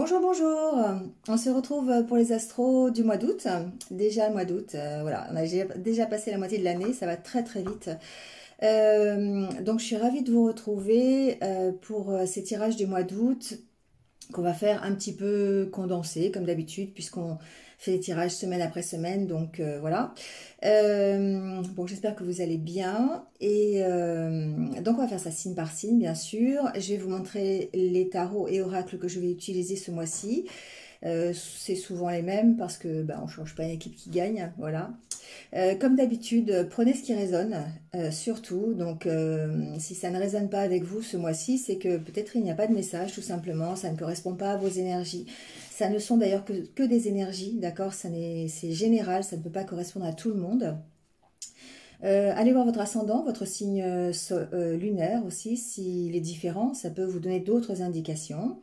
Bonjour, bonjour. On se retrouve pour les astros du mois d'août. Déjà le mois d'août, voilà, on a déjà passé la moitié de l'année, ça va très très vite. Donc je suis ravie de vous retrouver pour ces tirages du mois d'août qu'on va faire un petit peu condensé comme d'habitude puisqu'on fait des tirages semaine après semaine, donc voilà. Bon, j'espère que vous allez bien et donc on va faire ça signe par signe bien sûr. Je vais vous montrer les tarots et oracles que je vais utiliser ce mois-ci. C'est souvent les mêmes parce que on ne change pas une équipe qui gagne, voilà. Comme d'habitude, prenez ce qui résonne, surtout. Donc, si ça ne résonne pas avec vous ce mois-ci, c'est que peut-être il n'y a pas de message, tout simplement. Ça ne correspond pas à vos énergies. Ça ne sont d'ailleurs que des énergies, d'accord? C'est général, ça ne peut pas correspondre à tout le monde. Allez voir votre ascendant, votre signe lunaire aussi, s'il est différent. Ça peut vous donner d'autres indications.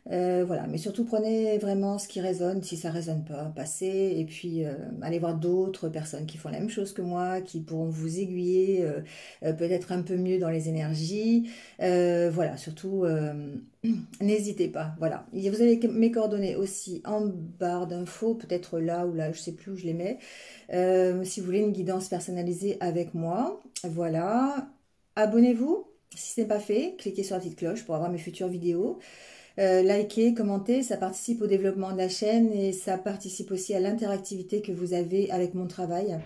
Voilà, mais surtout prenez vraiment ce qui résonne. Si ça résonne pas, passez. Et puis allez voir d'autres personnes qui font la même chose que moi, qui pourront vous aiguiller peut-être un peu mieux dans les énergies. Voilà, surtout n'hésitez pas. Voilà, vous avez mes coordonnées aussi en barre d'infos, peut-être là ou là, je sais plus où je les mets. Si vous voulez une guidance personnalisée avec moi, voilà. Abonnez-vous si ce n'est pas fait. Cliquez sur la petite cloche pour avoir mes futures vidéos. Likez, commentez, ça participe au développement de la chaîne et ça participe aussi à l'interactivité que vous avez avec mon travail.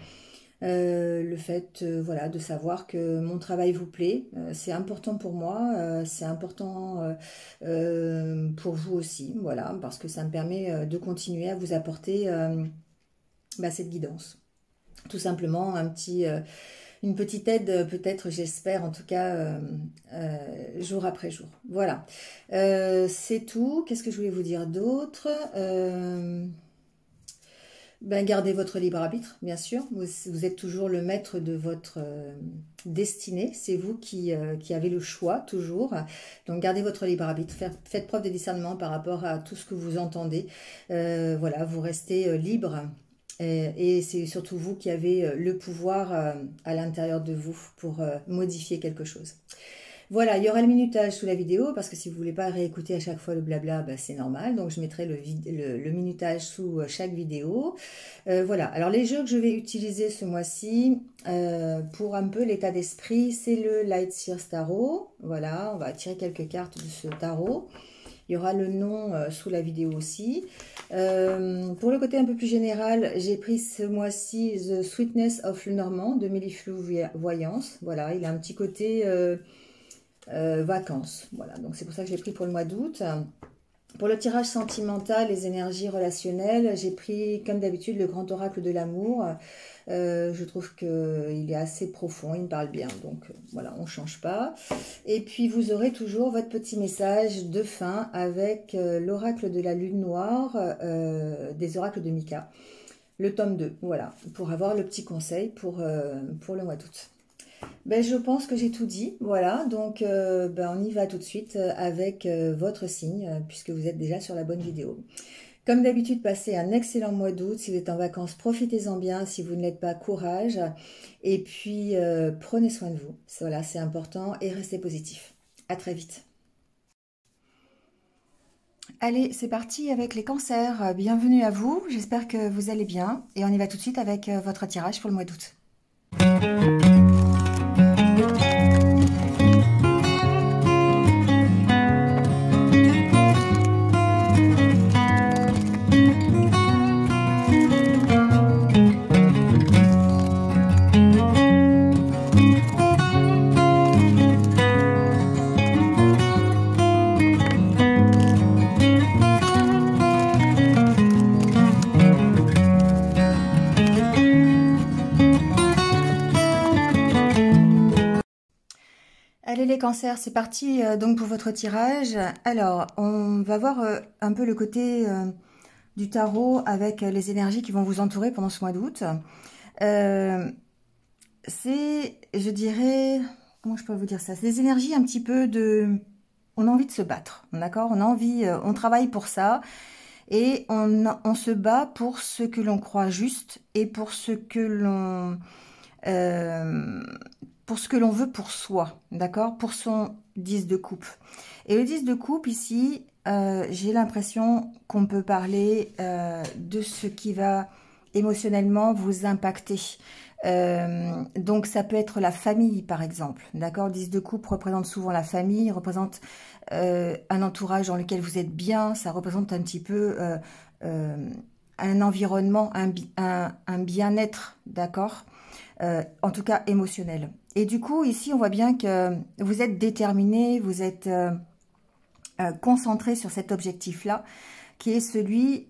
Le fait voilà, de savoir que mon travail vous plaît, c'est important pour moi, c'est important pour vous aussi, voilà, parce que ça me permet de continuer à vous apporter cette guidance. Tout simplement une petite aide peut-être, j'espère, en tout cas, jour après jour. Voilà, c'est tout. Qu'est-ce que je voulais vous dire d'autre? Gardez votre libre arbitre, bien sûr. Vous êtes toujours le maître de votre destinée. C'est vous qui avez le choix, toujours. Donc, gardez votre libre arbitre. Faites preuve de discernement par rapport à tout ce que vous entendez. Voilà, vous restez libre. Et c'est surtout vous qui avez le pouvoir à l'intérieur de vous pour modifier quelque chose. Voilà, il y aura le minutage sous la vidéo parce que si vous ne voulez pas réécouter à chaque fois le blabla, c'est normal. Donc je mettrai le minutage sous chaque vidéo. Voilà, alors les jeux que je vais utiliser ce mois-ci pour un peu l'état d'esprit, c'est le Light Sears Tarot. Voilà, on va tirer quelques cartes de ce tarot. Il y aura le nom sous la vidéo aussi. Pour le côté un peu plus général, j'ai pris ce mois-ci The Sweetness of Lenormand de Melliflou Voyance. Voilà, il a un petit côté vacances. Voilà, donc c'est pour ça que j'ai pris pour le mois d'août. Pour le tirage sentimental, les énergies relationnelles, j'ai pris comme d'habitude le grand oracle de l'amour. Je trouve qu'il est assez profond, il me parle bien, donc voilà, on ne change pas. Et puis vous aurez toujours votre petit message de fin avec l'oracle de la lune noire des oracles de Mika, le tome 2, voilà, pour avoir le petit conseil pour le mois d'août. Je pense que j'ai tout dit, voilà, donc on y va tout de suite avec votre signe, puisque vous êtes déjà sur la bonne vidéo. Comme d'habitude, passez un excellent mois d'août. Si vous êtes en vacances, profitez-en bien. Si vous ne l'êtes pas, courage. Et puis, prenez soin de vous. Voilà, c'est important. Et restez positif. À très vite. Allez, c'est parti avec les cancers. Bienvenue à vous. J'espère que vous allez bien. Et on y va tout de suite avec votre tirage pour le mois d'août. Allez les cancers, c'est parti donc pour votre tirage. Alors, on va voir un peu le côté du tarot avec les énergies qui vont vous entourer pendant ce mois d'août. C'est, je dirais, comment je peux vous dire ça? C'est des énergies un petit peu de... On a envie de se battre, d'accord? On a envie, on travaille pour ça. Et on se bat pour ce que l'on croit juste et pour ce que l'on veut pour soi, d'accord? Pour son 10 de coupe. Et le 10 de coupe ici, j'ai l'impression qu'on peut parler de ce qui va émotionnellement vous impacter. Donc ça peut être la famille par exemple, d'accord? Le 10 de coupe représente souvent la famille, représente un entourage dans lequel vous êtes bien, ça représente un petit peu un environnement, un bien-être, d'accord? En tout cas émotionnel. Et du coup ici on voit bien que vous êtes déterminé, vous êtes concentré sur cet objectif-là, qui est celui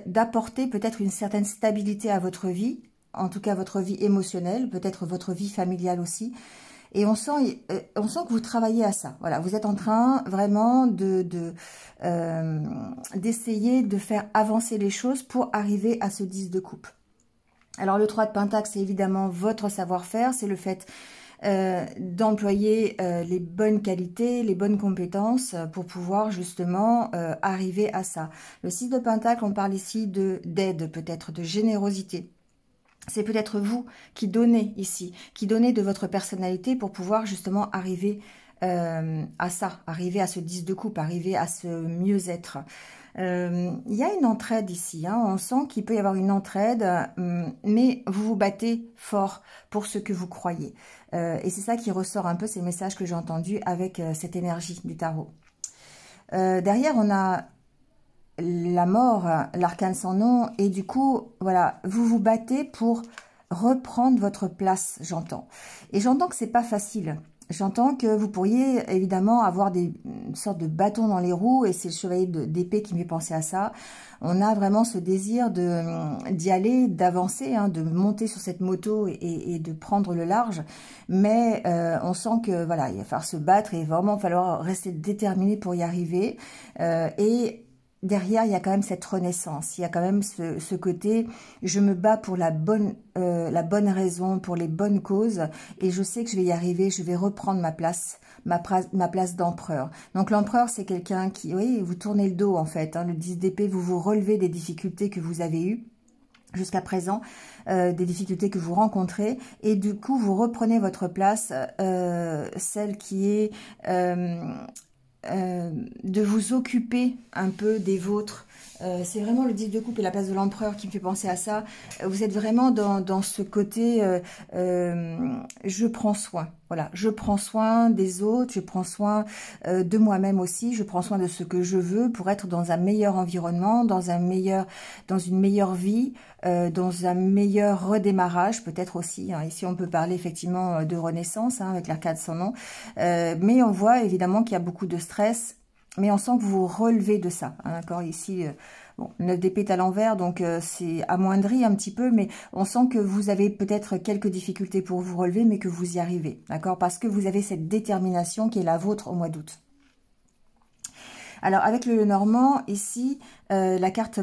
d'apporter peut-être une certaine stabilité à votre vie, en tout cas votre vie émotionnelle, peut-être votre vie familiale aussi. Et on sent que vous travaillez à ça. Voilà, vous êtes en train vraiment d'essayer de faire avancer les choses pour arriver à ce 10 de coupe. Alors le 3 de Pentacle, c'est évidemment votre savoir-faire, c'est le fait d'employer les bonnes qualités, les bonnes compétences pour pouvoir justement arriver à ça. Le 6 de Pentacle, on parle ici d'aide, peut-être de générosité. C'est peut-être vous qui donnez ici, qui donnez de votre personnalité pour pouvoir justement arriver à ça, arriver à ce 10 de coupe, arriver à ce mieux-être. Il y a une entraide ici, hein, on sent qu'il peut y avoir une entraide, mais vous vous battez fort pour ce que vous croyez. Et c'est ça qui ressort un peu, ces messages que j'ai entendus avec cette énergie du tarot. Derrière, on a la mort, l'arcane sans nom, et du coup, voilà, vous vous battez pour reprendre votre place, j'entends. Et j'entends que c'est pas facile. J'entends que vous pourriez évidemment avoir une sorte de bâton dans les roues, et c'est le chevalier d'épée qui me fait penser à ça. On a vraiment ce désir d'y aller, d'avancer, hein, de monter sur cette moto et de prendre le large. Mais on sent que voilà, il va falloir se battre et vraiment falloir rester déterminé pour y arriver. Et derrière, il y a quand même cette renaissance. Il y a quand même ce côté, je me bats pour la bonne raison, pour les bonnes causes, et je sais que je vais y arriver, je vais reprendre ma place d'empereur. Donc l'empereur, c'est quelqu'un qui, oui, vous tournez le dos en fait, hein, le 10 d'épée, vous vous relevez des difficultés que vous avez eues jusqu'à présent, des difficultés que vous rencontrez, et du coup, vous reprenez votre place, celle qui est de vous occuper un peu des vôtres. C'est vraiment le 10 de coupe et la place de l'empereur qui me fait penser à ça. Vous êtes vraiment dans ce côté je prends soin. Voilà, je prends soin des autres, je prends soin de moi-même aussi, je prends soin de ce que je veux pour être dans un meilleur environnement, dans une meilleure vie, dans un meilleur redémarrage peut-être aussi. Hein. Ici, on peut parler effectivement de renaissance, hein, avec l'arcade sans nom. Mais on voit évidemment qu'il y a beaucoup de stress, mais on sent que vous vous relevez de ça. Hein, d'accord, ici, bon, 9 d'épée est à l'envers, donc c'est amoindri un petit peu, mais on sent que vous avez peut-être quelques difficultés pour vous relever, mais que vous y arrivez. D'accord, parce que vous avez cette détermination qui est la vôtre au mois d'août. Alors, avec le Normand, ici, la carte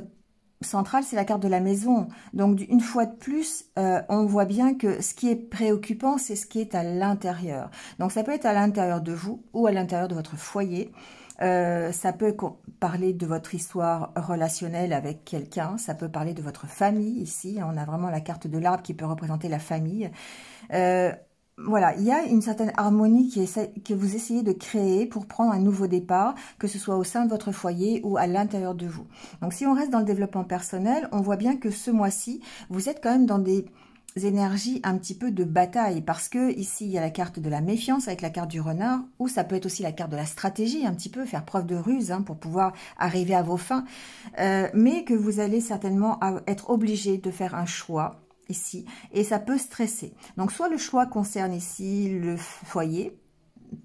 centrale, c'est la carte de la maison. Donc, une fois de plus, on voit bien que ce qui est préoccupant, c'est ce qui est à l'intérieur. Donc, ça peut être à l'intérieur de vous ou à l'intérieur de votre foyer. Ça peut parler de votre histoire relationnelle avec quelqu'un. Ça peut parler de votre famille, ici. On a vraiment la carte de l'arbre qui peut représenter la famille. Voilà, il y a une certaine harmonie que vous essayez de créer pour prendre un nouveau départ, que ce soit au sein de votre foyer ou à l'intérieur de vous. Donc, si on reste dans le développement personnel, on voit bien que ce mois-ci, vous êtes quand même dans des énergies un petit peu de bataille, parce que ici, il y a la carte de la méfiance avec la carte du renard, ou ça peut être aussi la carte de la stratégie, un petit peu, faire preuve de ruse, hein, pour pouvoir arriver à vos fins, mais que vous allez certainement être obligé de faire un choix, ici, et ça peut stresser. Donc, soit le choix concerne ici le foyer,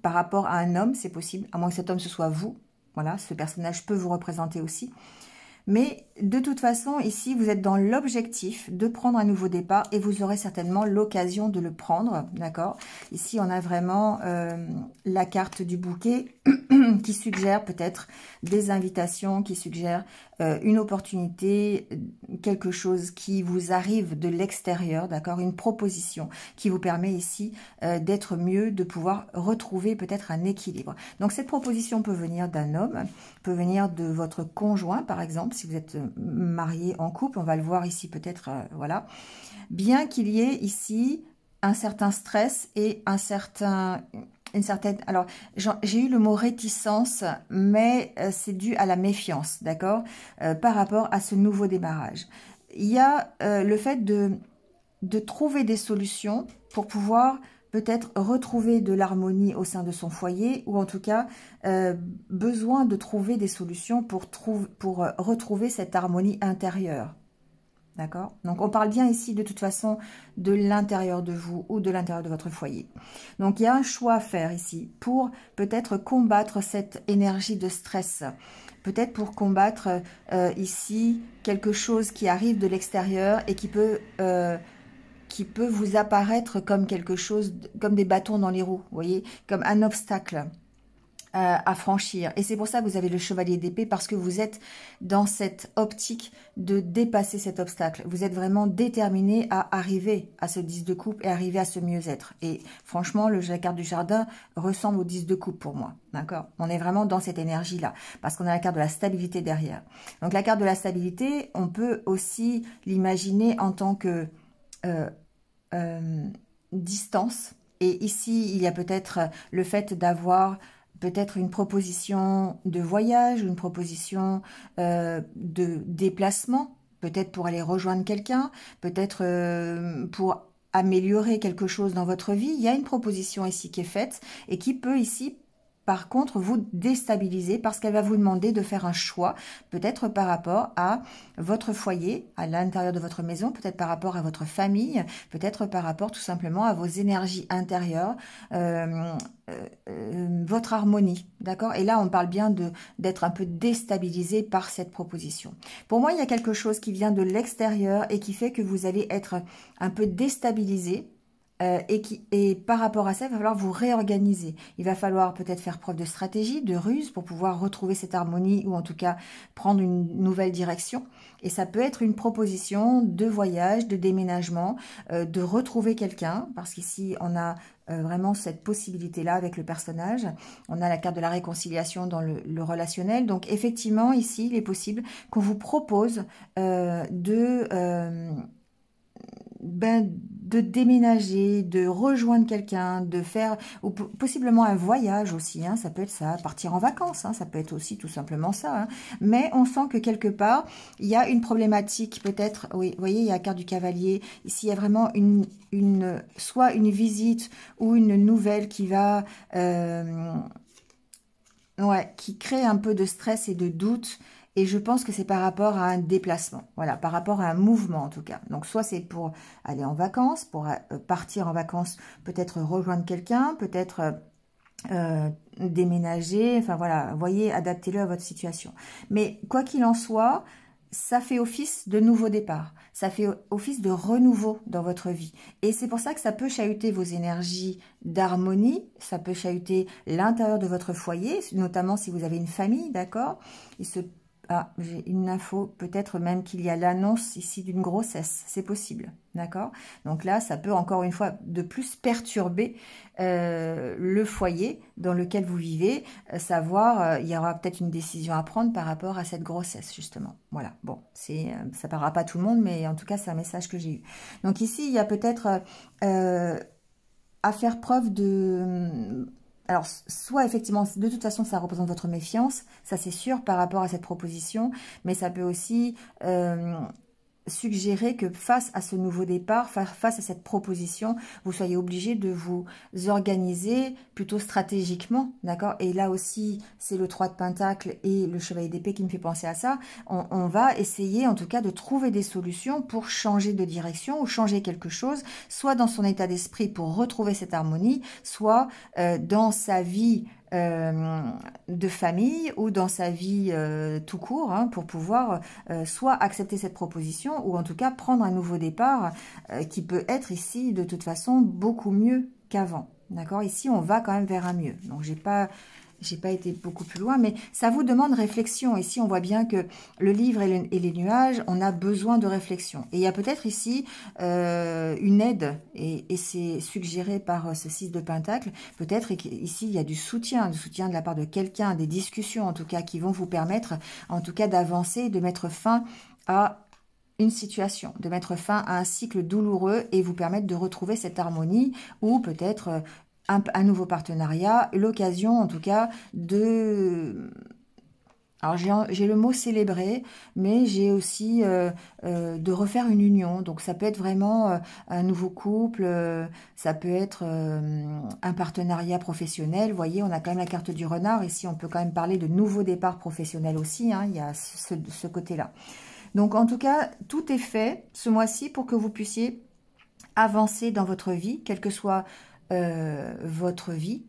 par rapport à un homme, c'est possible, à moins que cet homme ce soit vous. Voilà, ce personnage peut vous représenter aussi. Mais de toute façon, ici, vous êtes dans l'objectif de prendre un nouveau départ et vous aurez certainement l'occasion de le prendre, d'accord? Ici, on a vraiment la carte du bouquet qui suggère peut-être des invitations, qui suggère une opportunité, quelque chose qui vous arrive de l'extérieur, d'accord? Une proposition qui vous permet ici d'être mieux, de pouvoir retrouver peut-être un équilibre. Donc, cette proposition peut venir d'un homme, peut venir de votre conjoint, par exemple, si vous êtes marié en couple, on va le voir ici peut-être, voilà. Bien qu'il y ait ici un certain stress et une certaine... Alors, j'ai eu le mot réticence, mais c'est dû à la méfiance, d'accord, par rapport à ce nouveau démarrage. Il y a le fait de trouver des solutions pour pouvoir peut-être retrouver de l'harmonie au sein de son foyer, ou en tout cas, besoin de trouver des solutions pour retrouver cette harmonie intérieure. D'accord? Donc, on parle bien ici, de toute façon, de l'intérieur de vous ou de l'intérieur de votre foyer. Donc, il y a un choix à faire ici pour peut-être combattre cette énergie de stress. Peut-être pour combattre ici quelque chose qui arrive de l'extérieur et qui peut vous apparaître comme quelque chose, comme des bâtons dans les roues, vous voyez, comme un obstacle à franchir. Et c'est pour ça que vous avez le chevalier d'épée, parce que vous êtes dans cette optique de dépasser cet obstacle. Vous êtes vraiment déterminé à arriver à ce 10 de coupe et arriver à ce mieux-être. Et franchement, la carte du jardin ressemble au 10 de coupe pour moi. D'accord? On est vraiment dans cette énergie-là, parce qu'on a la carte de la stabilité derrière. Donc la carte de la stabilité, on peut aussi l'imaginer en tant que distance. Et ici, il y a peut-être le fait d'avoir peut-être une proposition de voyage, une proposition de déplacement, peut-être pour aller rejoindre quelqu'un, peut-être pour améliorer quelque chose dans votre vie. Il y a une proposition ici qui est faite et qui peut ici, par contre, vous déstabiliser parce qu'elle va vous demander de faire un choix, peut-être par rapport à votre foyer, à l'intérieur de votre maison, peut-être par rapport à votre famille, peut-être par rapport tout simplement à vos énergies intérieures, votre harmonie, d'accord? Et là, on parle bien d'être un peu déstabilisé par cette proposition. Pour moi, il y a quelque chose qui vient de l'extérieur et qui fait que vous allez être un peu déstabilisé. Et par rapport à ça, il va falloir vous réorganiser. Il va falloir peut-être faire preuve de stratégie, de ruse pour pouvoir retrouver cette harmonie ou en tout cas prendre une nouvelle direction. Et ça peut être une proposition de voyage, de déménagement, de retrouver quelqu'un, parce qu'ici on a vraiment cette possibilité-là avec le personnage. On a la carte de la réconciliation dans le relationnel. Donc effectivement, ici, il est possible qu'on vous propose de déménager, de rejoindre quelqu'un, de faire ou possiblement un voyage aussi, hein, ça peut être ça, partir en vacances, hein, ça peut être aussi tout simplement ça. Hein. Mais on sent que quelque part, il y a une problématique peut-être, oui, vous voyez, il y a la carte du cavalier, ici il y a vraiment soit une visite ou une nouvelle qui va, qui crée un peu de stress et de doute. Et je pense que c'est par rapport à un déplacement, voilà, par rapport à un mouvement en tout cas. Donc soit c'est pour aller en vacances, pour partir en vacances, peut-être rejoindre quelqu'un, peut-être déménager, enfin voilà, voyez, adaptez-le à votre situation. Mais quoi qu'il en soit, ça fait office de nouveau départ, ça fait office de renouveau dans votre vie. Et c'est pour ça que ça peut chahuter vos énergies d'harmonie, ça peut chahuter l'intérieur de votre foyer, notamment si vous avez une famille, d'accord? Ah, j'ai une info, peut-être même qu'il y a l'annonce ici d'une grossesse, c'est possible, d'accord? Donc là, ça peut encore une fois de plus perturber le foyer dans lequel vous vivez, savoir, il y aura peut-être une décision à prendre par rapport à cette grossesse, justement. Voilà, bon, ça parlera pas à tout le monde, mais en tout cas, c'est un message que j'ai eu. Donc ici, il y a peut-être à faire preuve de... Alors, soit effectivement, de toute façon, ça représente votre méfiance, ça c'est sûr par rapport à cette proposition, mais ça peut aussi suggérer que face à ce nouveau départ, face à cette proposition, vous soyez obligé de vous organiser plutôt stratégiquement, d'accord? Et là aussi, c'est le 3 de Pentacle et le Chevalier d'épée qui me fait penser à ça. On va essayer en tout cas de trouver des solutions pour changer de direction ou changer quelque chose, soit dans son état d'esprit pour retrouver cette harmonie, soit dans sa vie de famille ou dans sa vie tout court, hein, pour pouvoir soit accepter cette proposition ou en tout cas prendre un nouveau départ qui peut être ici de toute façon beaucoup mieux qu'avant. D'accord? Ici, on va quand même vers un mieux. Donc, j'ai pas été beaucoup plus loin, mais ça vous demande réflexion. Ici, on voit bien que le livre et les nuages, on a besoin de réflexion. Et il y a peut-être ici une aide, et c'est suggéré par ce 6 de Pentacle. Peut-être ici, il y a du soutien de la part de quelqu'un, des discussions en tout cas, qui vont vous permettre en tout cas d'avancer, de mettre fin à une situation, de mettre fin à un cycle douloureux et vous permettre de retrouver cette harmonie ou peut-être un nouveau partenariat, l'occasion en tout cas de... Alors j'ai le mot célébrer, mais j'ai aussi de refaire une union. Donc ça peut être vraiment un nouveau couple, ça peut être un partenariat professionnel. Vous voyez, on a quand même la carte du renard. Ici, on peut quand même parler de nouveau départ professionnel aussi, hein, il y a ce côté-là. Donc en tout cas, tout est fait ce mois-ci pour que vous puissiez avancer dans votre vie, quelle que soit votre vie,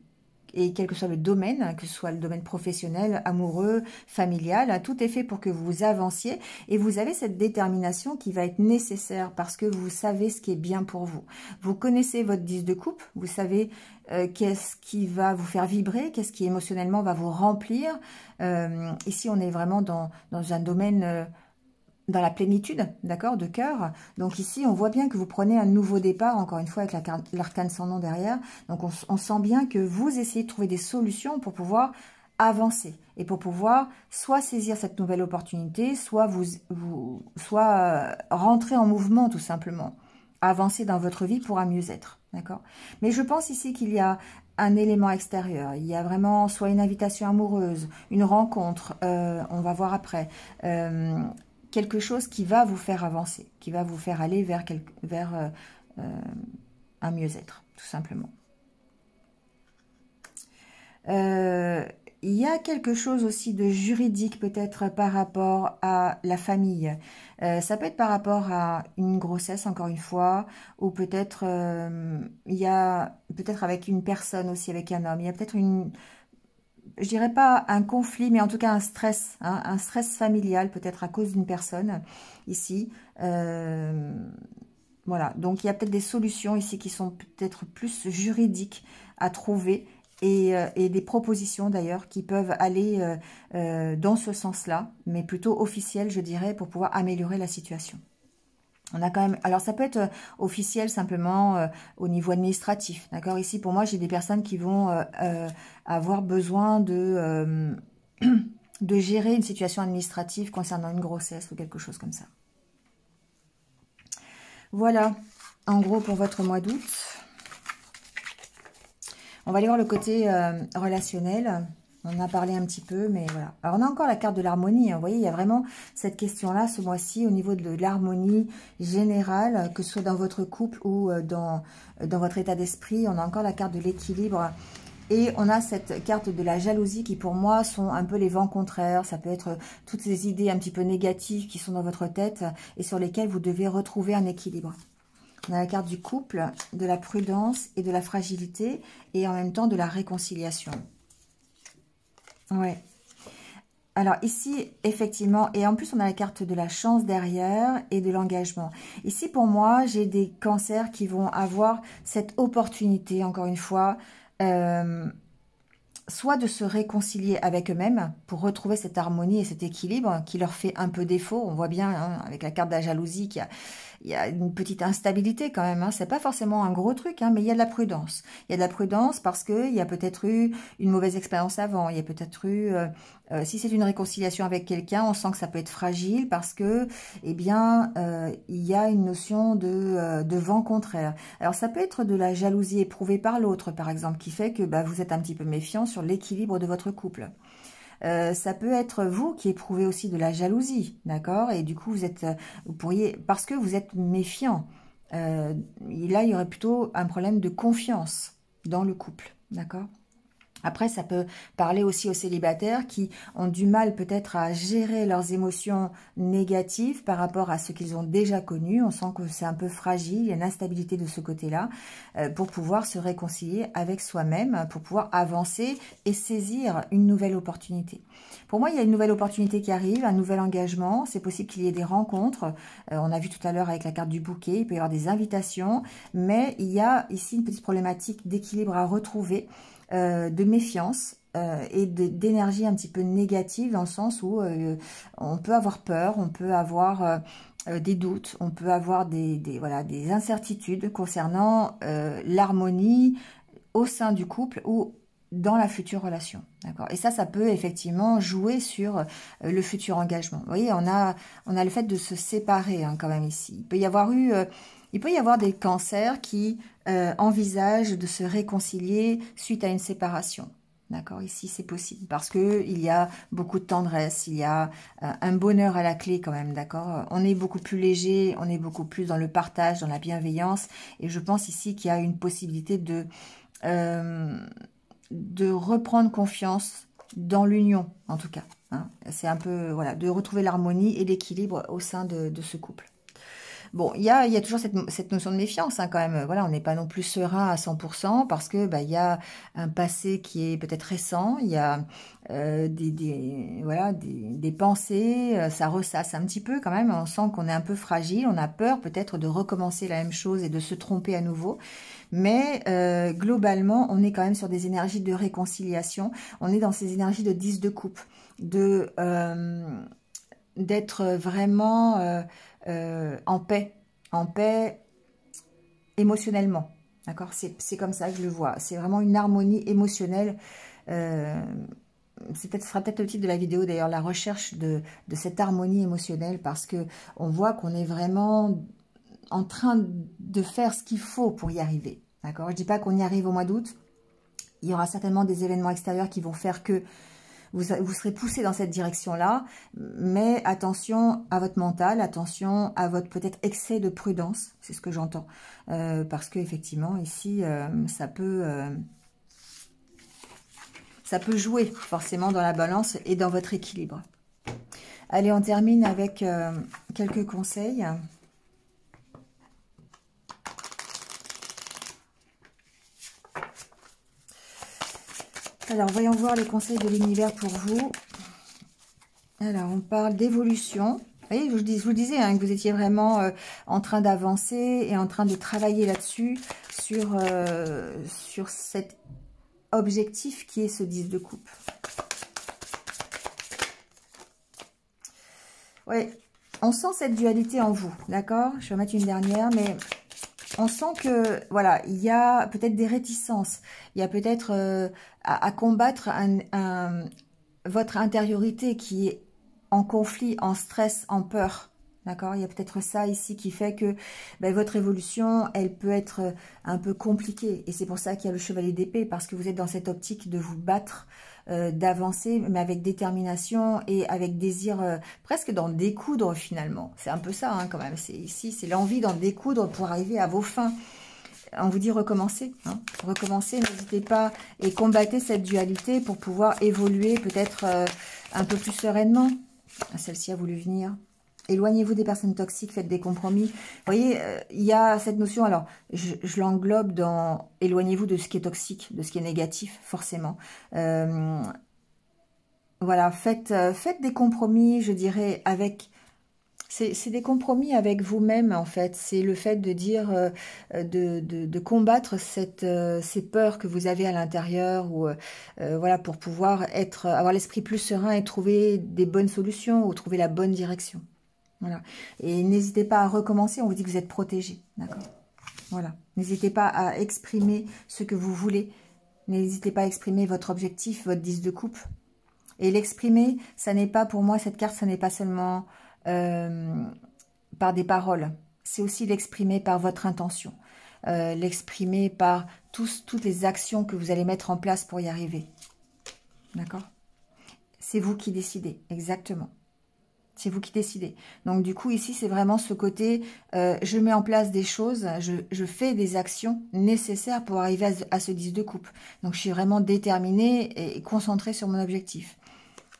et quel que soit le domaine, que ce soit le domaine professionnel, amoureux, familial, tout est fait pour que vous avanciez et vous avez cette détermination qui va être nécessaire parce que vous savez ce qui est bien pour vous. Vous connaissez votre 10 de coupe, vous savez qu'est-ce qui va vous faire vibrer, qu'est-ce qui émotionnellement va vous remplir. Ici, on est vraiment dans un domaine... dans la plénitude, d'accord, de cœur. Donc ici, on voit bien que vous prenez un nouveau départ, encore une fois, avec l'arcane sans nom derrière. Donc on sent bien que vous essayez de trouver des solutions pour pouvoir avancer et pour pouvoir soit saisir cette nouvelle opportunité, soit rentrer en mouvement tout simplement, avancer dans votre vie pour un mieux-être, d'accord. Mais je pense ici qu'il y a un élément extérieur, il y a vraiment soit une invitation amoureuse, une rencontre, on va voir après, quelque chose qui va vous faire avancer, qui va vous faire aller vers un mieux-être, tout simplement. Il y a quelque chose aussi de juridique peut-être par rapport à la famille. Ça peut être par rapport à une grossesse, encore une fois, ou peut-être il y a peut-être avec une personne aussi, avec un homme. Il y a peut-être une... je dirais pas un conflit, mais en tout cas un stress, hein, un stress familial, peut-être à cause d'une personne, ici. Voilà, donc il y a peut-être des solutions ici qui sont peut-être plus juridiques à trouver, et des propositions d'ailleurs qui peuvent aller dans ce sens-là, mais plutôt officielles, je dirais, pour pouvoir améliorer la situation. On a quand même, alors ça peut être officiel simplement au niveau administratif, d'accord. Ici pour moi j'ai des personnes qui vont avoir besoin de de gérer une situation administrative concernant une grossesse ou quelque chose comme ça. Voilà, en gros pour votre mois d'août. On va aller voir le côté relationnel. On en a parlé un petit peu, mais voilà. Alors, on a encore la carte de l'harmonie. Hein. Vous voyez, il y a vraiment cette question-là, ce mois-ci, au niveau de l'harmonie générale, que ce soit dans votre couple ou dans votre état d'esprit. On a encore la carte de l'équilibre. Et on a cette carte de la jalousie qui, pour moi, sont un peu les vents contraires. Ça peut être toutes ces idées un petit peu négatives qui sont dans votre tête et sur lesquelles vous devez retrouver un équilibre. On a la carte du couple, de la prudence et de la fragilité, et en même temps de la réconciliation. Ouais. Alors ici, effectivement, et en plus on a la carte de la chance derrière et de l'engagement. Ici pour moi, j'ai des cancers qui vont avoir cette opportunité, encore une fois, soit de se réconcilier avec eux-mêmes pour retrouver cette harmonie et cet équilibre qui leur fait un peu défaut. On voit bien hein, avec la carte de la jalousie qu'il y a une petite instabilité quand même. Hein. C'est pas forcément un gros truc, hein, mais il y a de la prudence. Il y a de la prudence parce qu'il y a peut-être eu une mauvaise expérience avant. Il y a peut-être eu, si c'est une réconciliation avec quelqu'un, on sent que ça peut être fragile parce que, eh bien, il y a une notion de vent contraire. Alors ça peut être de la jalousie éprouvée par l'autre, par exemple, qui fait que bah, vous êtes un petit peu méfiant sur l'équilibre de votre couple. Ça peut être vous qui éprouvez aussi de la jalousie, d'accord? Et du coup, vous pourriez, parce que vous êtes méfiant, là, il y aurait plutôt un problème de confiance dans le couple, d'accord? Après, ça peut parler aussi aux célibataires qui ont du mal peut-être à gérer leurs émotions négatives par rapport à ce qu'ils ont déjà connu. On sent que c'est un peu fragile, il y a une instabilité de ce côté-là pour pouvoir se réconcilier avec soi-même, pour pouvoir avancer et saisir une nouvelle opportunité. Pour moi, il y a une nouvelle opportunité qui arrive, un nouvel engagement. C'est possible qu'il y ait des rencontres. On a vu tout à l'heure avec la carte du bouquet, il peut y avoir des invitations, mais il y a ici une petite problématique d'équilibre à retrouver. De méfiance et d'énergie un petit peu négative dans le sens où on peut avoir peur, on peut avoir des doutes, on peut avoir voilà, des incertitudes concernant l'harmonie au sein du couple ou dans la future relation. D'accord. Et ça peut effectivement jouer sur le futur engagement. Vous voyez, on a le fait de se séparer hein, quand même ici. Il peut y avoir eu... Il peut y avoir des cancers qui envisagent de se réconcilier suite à une séparation. D'accord, ici c'est possible parce que il y a beaucoup de tendresse, il y a un bonheur à la clé quand même, d'accord. On est beaucoup plus léger, on est beaucoup plus dans le partage, dans la bienveillance, et je pense ici qu'il y a une possibilité de reprendre confiance dans l'union, en tout cas. Hein. C'est un peu, voilà, de retrouver l'harmonie et l'équilibre au sein de ce couple. Bon, il y a toujours cette notion de méfiance, hein, quand même. Voilà, on n'est pas non plus serein à 100% parce que il y a un passé qui est peut-être récent, il y a des pensées, ça ressasse un petit peu quand même. On sent qu'on est un peu fragile, on a peur peut-être de recommencer la même chose et de se tromper à nouveau. Mais globalement, on est quand même sur des énergies de réconciliation. On est dans ces énergies de 10 de coupe, d'être vraiment en paix émotionnellement. D'accord, c'est comme ça que je le vois. C'est vraiment une harmonie émotionnelle. Ce sera peut-être le titre de la vidéo d'ailleurs, la recherche de cette harmonie émotionnelle, parce que on voit qu'on est vraiment en train de faire ce qu'il faut pour y arriver. D'accord, je ne dis pas qu'on y arrive au mois d'août. Il y aura certainement des événements extérieurs qui vont faire que vous serez poussé dans cette direction-là, mais attention à votre mental, attention à votre peut-être excès de prudence, c'est ce que j'entends, parce que effectivement ici ça peut jouer forcément dans la balance et dans votre équilibre. Allez, on termine avec quelques conseils. Alors, voyons voir les conseils de l'univers pour vous. Alors, on parle d'évolution. Vous voyez, je vous disais hein, que vous étiez vraiment en train d'avancer et en train de travailler là-dessus, sur cet objectif qui est ce 10 de coupe. Oui, on sent cette dualité en vous, d'accord? Je vais mettre une dernière, mais on sent que, voilà, il y a peut-être des réticences. Il y a peut-être à combattre votre intériorité qui est en conflit, en stress, en peur. D'accord? Il y a peut-être ça ici qui fait que votre évolution, elle peut être un peu compliquée. Et c'est pour ça qu'il y a le chevalier d'épée, parce que vous êtes dans cette optique de vous battre, d'avancer, mais avec détermination et avec désir presque d'en découdre finalement. C'est un peu ça hein, quand même. Ici, c'est l'envie d'en découdre pour arriver à vos fins. On vous dit recommencer. Hein. Recommencer, n'hésitez pas et combattez cette dualité pour pouvoir évoluer peut-être un peu plus sereinement. Celle-ci a voulu venir. Éloignez-vous des personnes toxiques, faites des compromis. Vous voyez, il y a cette notion, alors je l'englobe dans éloignez-vous de ce qui est toxique, de ce qui est négatif, forcément. Voilà, faites des compromis, je dirais, avec... C'est des compromis avec vous-même, en fait. C'est le fait de dire, de combattre ces peurs que vous avez à l'intérieur, ou voilà, pour pouvoir avoir l'esprit plus serein et trouver des bonnes solutions ou trouver la bonne direction. Voilà. Et n'hésitez pas à recommencer, on vous dit que vous êtes protégé. D'accord? Voilà. N'hésitez pas à exprimer ce que vous voulez. N'hésitez pas à exprimer votre objectif, votre 10 de coupe. Et l'exprimer, ça n'est pas, pour moi, cette carte, ça n'est pas seulement par des paroles. C'est aussi l'exprimer par votre intention. L'exprimer par toutes les actions que vous allez mettre en place pour y arriver. D'accord? C'est vous qui décidez, exactement. C'est vous qui décidez. Donc, du coup, ici, c'est vraiment ce côté, je mets en place des choses, je fais des actions nécessaires pour arriver à ce 10 de coupe. Donc, je suis vraiment déterminée et concentrée sur mon objectif.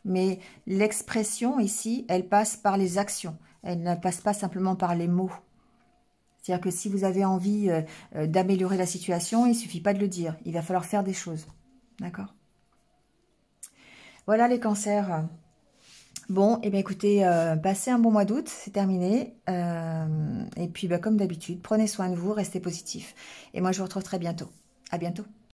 Mais l'expression, ici, elle passe par les actions. Elle ne passe pas simplement par les mots. C'est-à-dire que si vous avez envie d'améliorer la situation, il ne suffit pas de le dire. Il va falloir faire des choses. D'accord? Voilà les cancers. Bon, et bien écoutez, passez un bon mois d'août, c'est terminé. Et puis, comme d'habitude, prenez soin de vous, restez positifs. Et moi, je vous retrouve très bientôt. À bientôt.